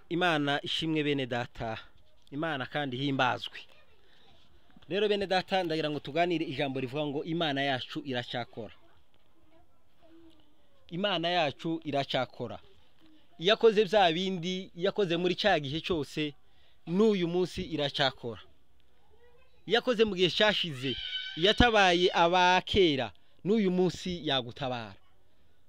Imana ishimwe bene data, Imana kandi himbazwe. Rero bene data ndagira ngo tuganire ijambo rivuga ngo Imana yacu iracyakora. Imana yacu iracyakora. Yakoze bya bindi yakoze muri cya gihe cyose n'uyu munsi iracyakora. Yakoze mu gihe cyashize yatabaye abakera n'uyu munsi yagutabara.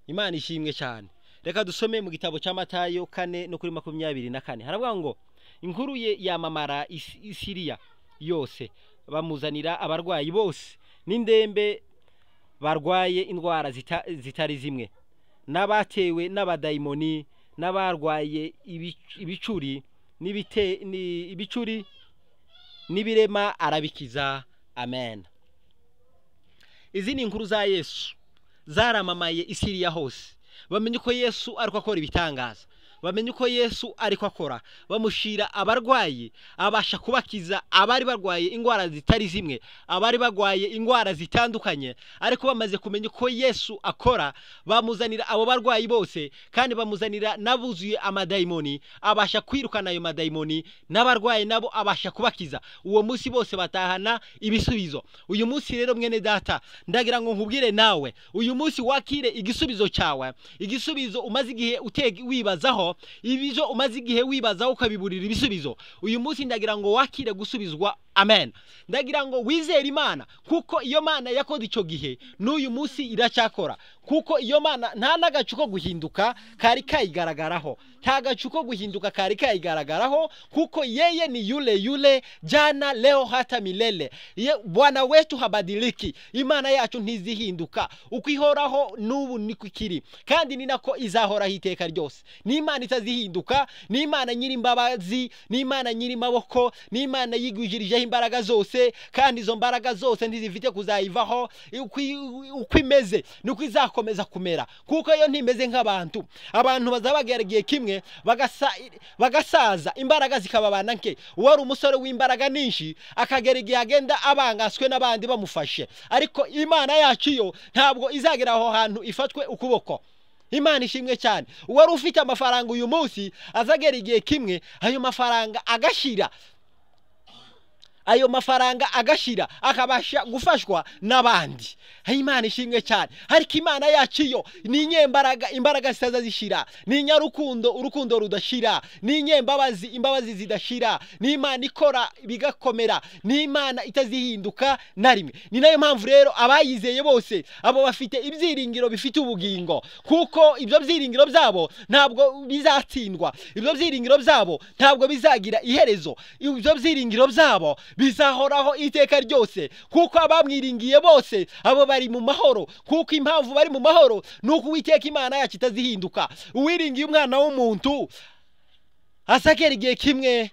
Imana ishimwe cyane. Reka dusome mu gitabo cya Matayo 4:24. Haravuga ngo inkuru ye yamamara Isiriya yose, bamuzanira abarwayi bose n'indembe barwaye indwara zitari zimwe, n'abatewe n'abadayimoni, n'abarwaye ibicuri n'ibirema arabikiza. Amen. Izi ni inkuru za Yesu zaramamaye Isiriya hose. Bamenye ko Yesu ariko akora ibitangaza, bamenye ko Yesu ariko akora, bamushira abarwayi abasha kubakiza abari barwaye indwara zitari zimwe, abari barwaye indwara zitandukanye. Ariko bamaze kumenya ko Yesu akora, bamuzanira abo barwayi bose kandi bamuzanira nabuzuye amadayimoni, abasha kwirukana ayo madayimoni, n'abarwayi nabo abasha kubakiza. Uwo munsi bose batahana ibisubizo. Uyu munsi rero mwene data ndagira ngo nkubwire nawe, uyu munsi wakire igisubizo cyawe, igisubizo umaze igihe wibazaho, ibijo umaze igihe wibazaho ukabiburira ibisubizo. Uyu munsi ndagira ngo wakire gusubizwa. Amen. Ndagira ngo wizere Imana, kuko iyo Mana yakoze icyo gihe n'uyu munsi iracyakora, kuko iyo Mana nta nagacuko guhinduka kari kayigaragaraho, nta gacuko guhinduka kari kayigaragaraho, kuko yeye ni yule jana leo hata milele. Bwana wetu habadiliki. Imana yacu ntizihinduka, uko ihoraho n'ubu niko ikiri kandi ni nako izahoraho iteka ryose. Ni Imana itazihinduka, ni Imana nyiri imbabazi, ni Imana nyiri maboko, ni Imana yigwijirijeho imbaraga zose, kandi izo mbaraga zose ntizifite kuzayivaho. Uko imeze nuko izakomeza kumera, kuko yo ntimeze nk'abantu. Abantu bazabageragiye kimwe bagasaza, imbaraga zikababana nke. Wari umusore w'imbaraga nyinshi akagera igihe agenda abangaswe n'abandi bamufashe, ariko Imana yacu yo ntabwo izagera aho hantu ifatwe ukuboko. Imana ishimwe cyane. Wari ufite amafaranga uyu munsi azagera igihe kimwe ayo mafaranga agashira, ayo mafaranga agashira akabasha gufashwa n'abandi. Imana ishimwe cyane. Ariko Imana yacu yo ni inyembaraga, imbaraga zitaza zishira, ni nyarukundo, urukundo rudashira, ni inyembabazi, imbabazi zidashira, ni Imana ikora bigakomera, ni Imana itazihinduka na rimwe. Ni nayo mpamvu rero abayizeye bose abo bafite ibyiringiro bifite ubugingo, kuko ibyo byiringiro byabo ntabwo bizatsindwa, ibyo byiringiro byabo ntabwo bizagira iherezo, ibyo byiringiro byabo bizahoraho iteka ryose, kuko abamwiringiye bose abo bari mu mahoro. Kuko impamvu bari mu mahoro nuko Uwiteka Imana yacu itazihinduka. Uwiringiye umwana w'umuntu asagera igihe kimwe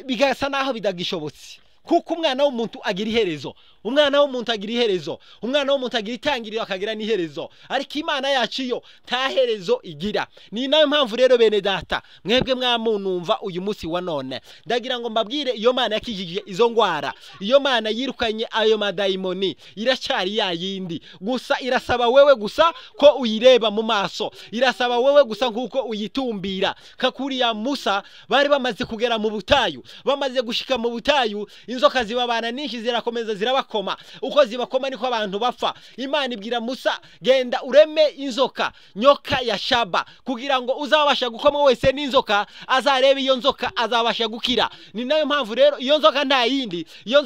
bigasa naho bidagishobotse, kuko umwana w'umuntu agira iherezo, umwana w'umuntu agira iherezo, umwana w'umuntu agira itangiriro akagira n'iherezo. Ariko Imana yacu yo nta herezo igira. Ni nayo mpamvu rero bene data mwebwe mwamunumva uyu munsi wa none ndagira ngo mbabwire, iyo Mana yakijije izo ngwara, iyo Mana yirukanye ayo madayimoni, iracyari ya yindi. Gusa irasaba wewe gusa ko uyireba mu maso, irasaba wewe gusa nkuko uyitumbira. Kakuriya Musa bari bamaze kugera mu butayu, bamaze gushika mu butayu, inzoka zibabana nyinshi zirakomeza zirabakoma. Uko zibakoma niko abantu bapfa. Imana ibwira Musa, genda ureme inzoka, nyoka ya shaba, kugira ngo uzabasha gukoma wese n'inzoka azarebe iyo nzoka azabasha gukira. Ni nayo mpamvu rero iyo nzoka nta yindi, iyo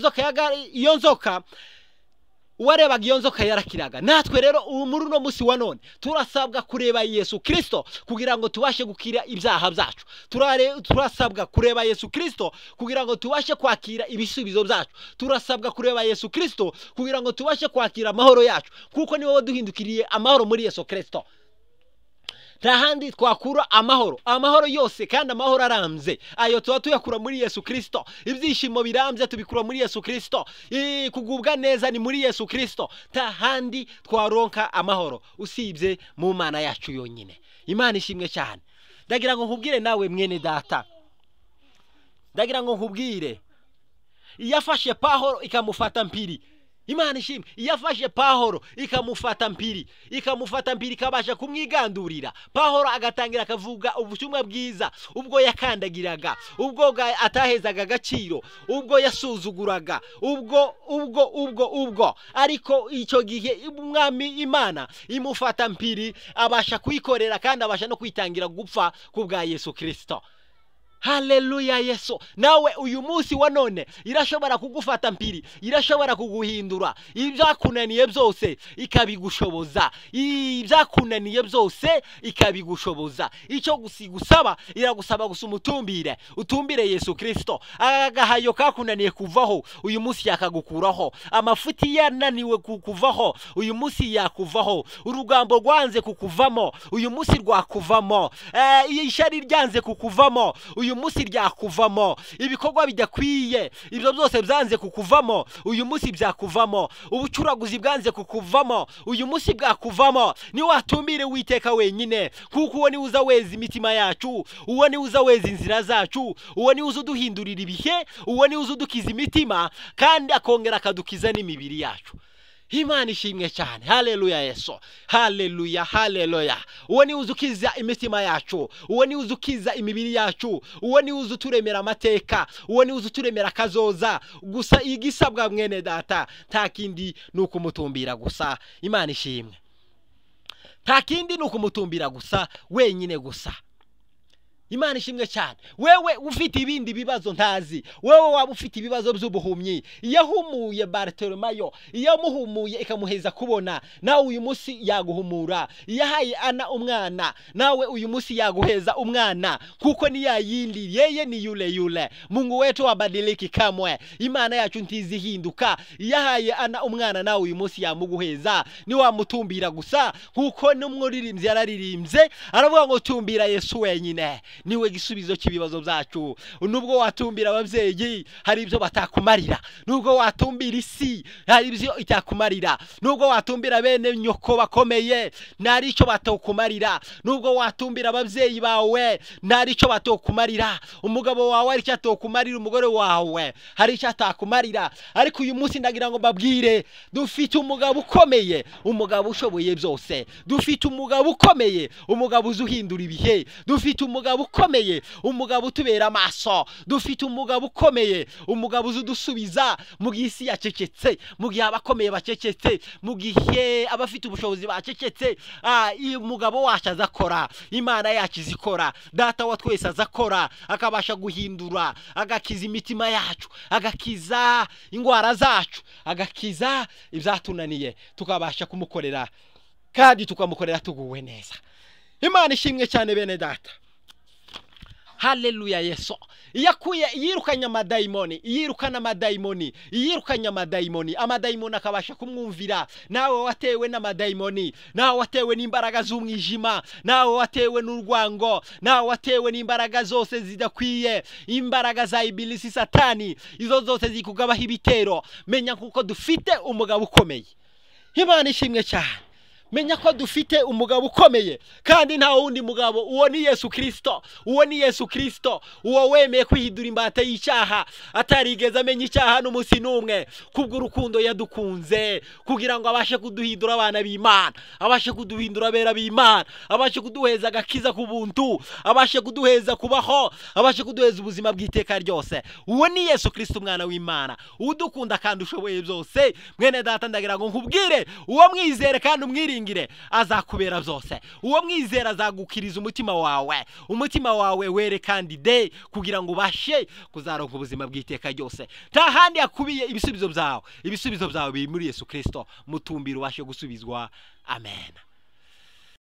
nzoka warebaga iyo nzoka yarakiraga. Natwe rero muri uno munsi wa none turasabwa kureba Yesu Kristo kugira ngo tubashe gukira ibyaha byacu. Turasabwa kureba Yesu Kristo kugira ngo tubashe kwakira ibisubizo byacu. Turasabwa kureba Yesu Kristo kugira ngo tubashe kwakira amahoro yacu, kuko ni wowe duhindukiriye amahoro muri Yesu Kristo. Nta handi twakura amahoro yose, kandi amahoro aramze ayo tuba tuyakura muri Yesu Kristo. Ibyishimo biramze tubikura muri Yesu Kristo, kugubwa neza ni muri Yesu Kristo. Nta handi twaronka amahoro usibye mu Mana yacu yonyine. Imana ishimwe cyane. Ndagira ngo nkubwire nawe mwene data, ndagira ngo nkubwire, iyafashe Pawulo ikamufata mpiri, Imana ishimwe. Yafashe Pawulo ikamufata mpiri ikabasha kumwigandurira. Pawulo agatangira akavuga ubutumwa bwiza ubwo yakandagiraga, ubwo atahezaga agaciro, ubwo yasuzuguraga, ubwo ariko icyo gihe umwami Imana imufata mpiri abasha kuyikorera kandi abasha no kwitangira gupfa kubwa Yesu Kristo. Haleluya Yesu. Nawe uyu munsi wa none irashobora kugufata mpiri, irashobora kuguhindura ibyakunaniye byose ikabigushoboza, ibyakunaniye byose ikabigushoboza. Icyo gusaba iragusaba gusa utumbire Yesu Kristo. Agahayo kakunaniye kuvaho uyu munsi yakagukuraho, amafuti yananiwe kukuvaho uyu munsi yakuvaho, urugambo rwanze kukuvamo uyu munsi rwakuvamo, ishari ryanze kukuvamo uyu munsi ryakuvamo, ibikorwa bidakwiye ibyo byose byanze kukuvamo uyu munsi byakuvamo, ubucuraguzi bwanze kukuvamo uyu munsi bwakuvamo. Ni watumbire Uwiteka wenyine, kuko uwo ni uza weza imitima yacu, uwo ni uza weza inzira zacu, uwo ni uza uduhindurira ibihe, uwo ni uza udukiza imitima kandi akongera akadukiza n'imibiri yacu. Imana ishimwe cyane. Haleluya Yesu. Haleluya, haleluya. Uwo ni uzukiza imitima yacu, uwo ni uzukiza imibiri yacu, uwo ni uzuturemera amateka, uwo ni uzuturemera kazoza. Gusa igisabwa mwene data nta kindi nuko umutumbira gusa. Imana ishimwe. Nta kindi nuko umutumbira gusa wenyine gusa. Imana ishimwe cyane. Wewe ufite ibindi bibazo ntazi, wewe waba ufite ibibazo by'ubuhumyi, yahumuye Bartimayo, yamuhumuye ikamuheza kubona, nawe uyu munsi yaguhumura. Yahaye Ana umwana, nawe uyu munsi yaguheza umwana, kuko ni yayindi, yeye ni yule. Mungu wetu abadiliki kamwe, Imana yacu ntizihinduka. Yahaye Ana umwana, nawe uyu munsi yamuguheza. Ni wamutumbira gusa, kuko n'umuririmbyi yararirimbye aravuga ngo tumbira Yesu wenyine, niwe gisubizo cy'ibibazo byacu. Nubwo watumbira ababyeyi hari ibyo batakumarira, nubwo watumbira isi hari ibyo itakumarira, nubwo watumbira bene nyoko bakomeye nari icyo batokumarira, nubwo watumbira ababyeyi bawe nari icyo batokumarira, umugabo wawe ari icyo atokumarira, umugore wawe hari icyo atakumarira. Ariko uyu munsi ndagira ngo babwire, dufite umugabo ukomeye, umugabo ushoboye byose. Dufite umugabo ukomeye, umugabo uzuhindura ibihe. Dufite umugabo ukomeye, umugabo utubera amaso. Dufite umugabo ukomeye, umugabo uzudusubiza mu gihe isi yacecetse, mu gihe abakomeye bacecetse, mu gihe abafite ubushobozi bacecetse. Umugabo wacu azakora, Imana yacu izikora, Data wa twese azakora, akabasha guhindura, agakiza imitima yacu, agakiza ingwara zacu, agakiza ibyatunaniye, tukabasha kumukorera kandi tukamukorera tuguwe neza. Imana ishimwe cyane bene data. Haleluya Yesu. Yirukanye amadayimoni, amadayimoni akabasha kumwumvira. Nawe watewe n'amadayimoni, nawe watewe n'imbaraga z'umwijima, nawe watewe n'urwango, nawe watewe n'imbaraga zose zidakwiye, imbaraga za ibilisi satani, izo zose zikugabaho ibitero. Menya kuko dufite umugabo ukomeye. Imana ishimwe cyane. Menya ko dufite umugabo ukomeye kandi nta wundi mugabo, uwo ni Yesu Kristo. Uwo ni Yesu Kristo, uwo wemeye kwihidura imbata y'icyaha, atarigeze amenya icyaha n'umunsi n'umwe, kubwo urukundo yadukunze kugira ngo abashe kuduhindura abana b'Imana, abashe kuduhindura abera b'Imana, abashe kuduheza agakiza ku buntu, abashe kuduheza kubaho, abashe kuduheza ubuzima bw'iteka ryose. Uwo ni Yesu Kristo umwana w'Imana, udukunda kandi ushoboye byose. Mwene data ndagira ngo nkubwire, uwo mwizere kandi umwiringira azakubera byose. Uwo mwizera azagukiriza umutima wawe were kandi de, kugira ngo ubashe kuzaronka ubuzima bw'iteka ryose. Nta handi yakubiye ibisubizo byawe biri muri Yesu Kristo. Mutumbira ubashe gusubizwa. Amen.